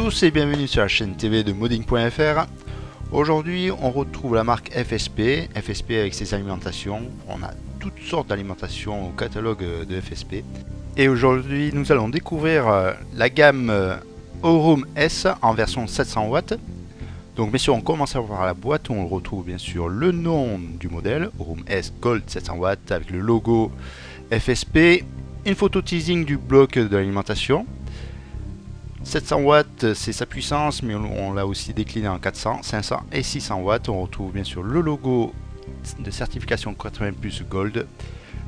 tous et bienvenue sur la chaîne TV de modding.fr. Aujourd'hui on retrouve la marque FSP avec ses alimentations. On a toutes sortes d'alimentations au catalogue de FSP. Et aujourd'hui nous allons découvrir la gamme Aurum S en version 700 watts. Donc bien sûr on commence à voir la boîte où on retrouve bien sûr le nom du modèle, Aurum S Gold 700 watts avec le logo FSP, une photo teasing du bloc de l'alimentation. 700 watts c'est sa puissance, mais on l'a aussi décliné en 400, 500 et 600 watts. On retrouve bien sûr le logo de certification 80 plus Gold,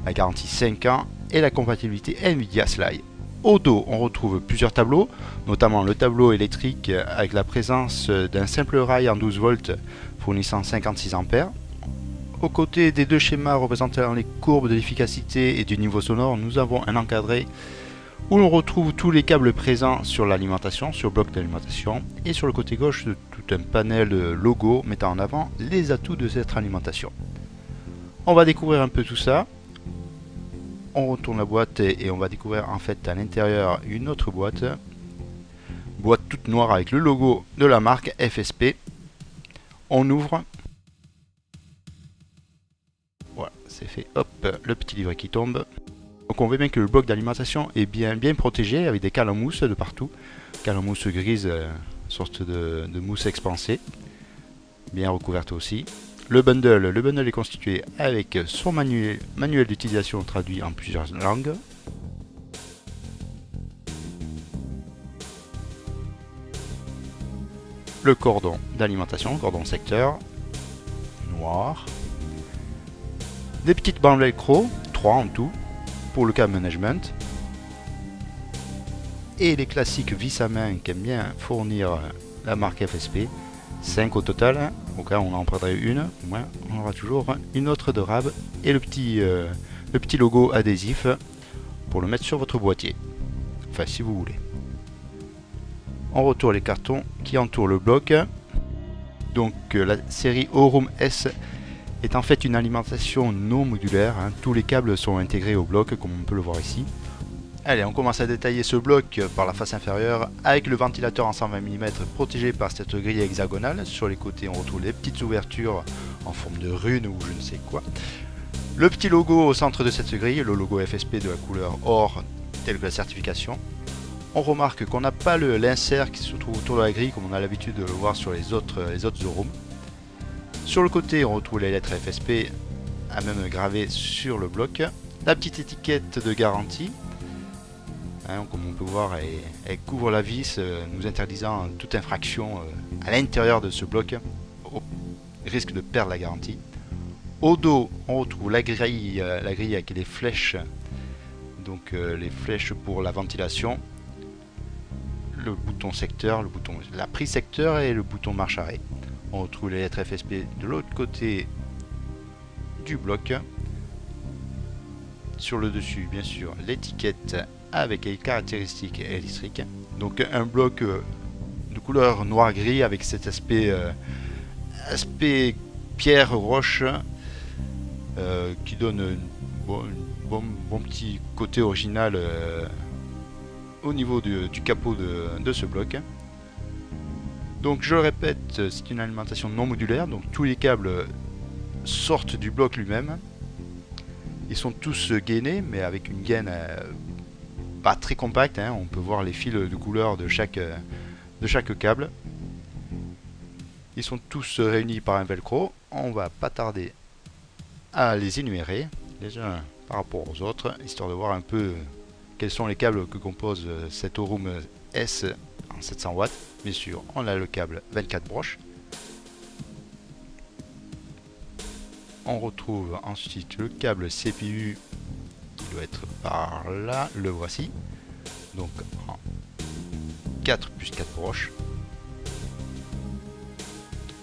la garantie 5 ans et la compatibilité Nvidia Sly. Au dos on retrouve plusieurs tableaux, notamment le tableau électrique avec la présence d'un simple rail en 12 volts fournissant 56 ampères. Aux côtés des deux schémas représentant les courbes de l'efficacité et du niveau sonore, nous avons un encadré où l'on retrouve tous les câbles présents sur l'alimentation, sur le bloc d'alimentation, et sur le côté gauche tout un panel logo mettant en avant les atouts de cette alimentation. On va découvrir un peu tout ça. On retourne la boîte et on va découvrir en fait à l'intérieur une autre boîte toute noire avec le logo de la marque FSP. On ouvre. Voilà, c'est fait. Hop, le petit livret qui tombe. Donc on voit bien que le bloc d'alimentation est bien protégé avec des cales en mousse de partout. Cales en mousse grise, sorte de mousse expansée. Bien recouverte aussi. Le bundle est constitué avec son manuel d'utilisation traduit en plusieurs langues. Le cordon d'alimentation, cordon secteur, noir. Des petites bandes velcro, 3 en tout, pour le câble management. Et les classiques vis à main qu'aime bien fournir la marque FSP. 5 au total, au cas où on en prendrait une, au moins on aura toujours une autre de rab et le petit logo adhésif pour le mettre sur votre boîtier, enfin si vous voulez. On retourne les cartons qui entourent le bloc. Donc la série Aurum S est en fait une alimentation non modulaire, hein. Tous les câbles sont intégrés au bloc comme on peut le voir ici. Allez, on commence à détailler ce bloc par la face inférieure avec le ventilateur en 120 mm protégé par cette grille hexagonale. Sur les côtés on retrouve les petites ouvertures en forme de rune ou je ne sais quoi. Le petit logo au centre de cette grille, le logo FSP de la couleur or tel que la certification. On remarque qu'on n'a pas l'insert qui se trouve autour de la grille comme on a l'habitude de le voir sur les autres Aurum. Sur le côté on retrouve les lettres FSP à même gravées sur le bloc. La petite étiquette de garantie. Comme on peut voir, elle couvre la vis, nous interdisant toute infraction à l'intérieur de ce bloc, au risque de perdre la garantie. Au dos, on retrouve la grille avec les flèches, donc les flèches pour la ventilation, le bouton secteur, la prise secteur et le bouton marche arrêt. On retrouve les lettres FSP de l'autre côté du bloc. Sur le dessus, bien sûr, l'étiquette avec les caractéristiques électriques. Donc un bloc de couleur noir-gris avec cet aspect pierre roche qui donne un bon petit côté original au niveau du capot de ce bloc. Donc je le répète, c'est une alimentation non modulaire, donc tous les câbles sortent du bloc lui-même. Ils sont tous gainés, mais avec une gaine pas très compacte, hein. On peut voir les fils de couleur de chaque câble. Ils sont tous réunis par un velcro. On va pas tarder à les énumérer les uns par rapport aux autres, histoire de voir un peu quels sont les câbles que compose cet Aurum S en 700 watts. Bien sûr, on a le câble 24 broches. On retrouve ensuite le câble CPU qui doit être par là, le voici. Donc en 4 plus 4 broches.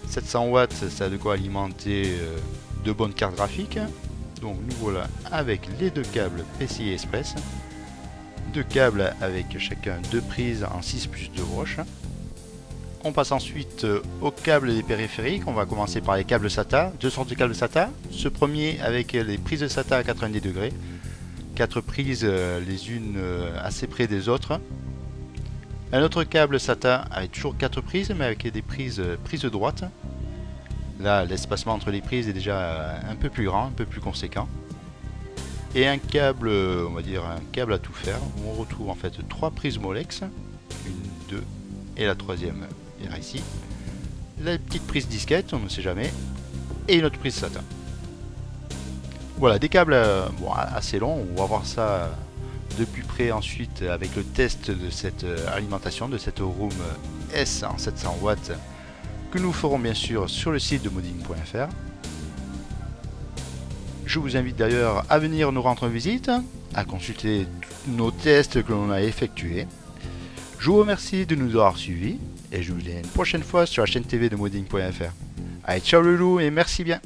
700 watts, ça a de quoi alimenter de bonnes cartes graphiques. Donc nous voilà avec les deux câbles PCI Express. Deux câbles avec chacun deux prises en 6 plus 2 broches. On passe ensuite aux câbles des périphériques. On va commencer par les câbles SATA. Deux sortes de câbles SATA. Ce premier avec les prises de SATA à 90 degrés. 4 prises les unes assez près des autres. Un autre câble SATA avec toujours 4 prises, mais avec des prises droite. Là, l'espacement entre les prises est déjà un peu plus grand, un peu plus conséquent. Et un câble, on va dire un câble à tout faire, où on retrouve en fait 3 prises Molex, une, deux, et la troisième est ici. La petite prise disquette, on ne sait jamais, et une autre prise SATA. Voilà, des câbles bon, assez longs, on va voir ça de plus près ensuite avec le test de cette alimentation, de cette room S en 700 watts que nous ferons bien sûr sur le site de modding.fr. Je vous invite d'ailleurs à venir nous rendre visite, à consulter tous nos tests que l'on a effectués. Je vous remercie de nous avoir suivis et je vous dis à une prochaine fois sur la chaîne TV de modding.fr. Allez, ciao le loup et merci bien.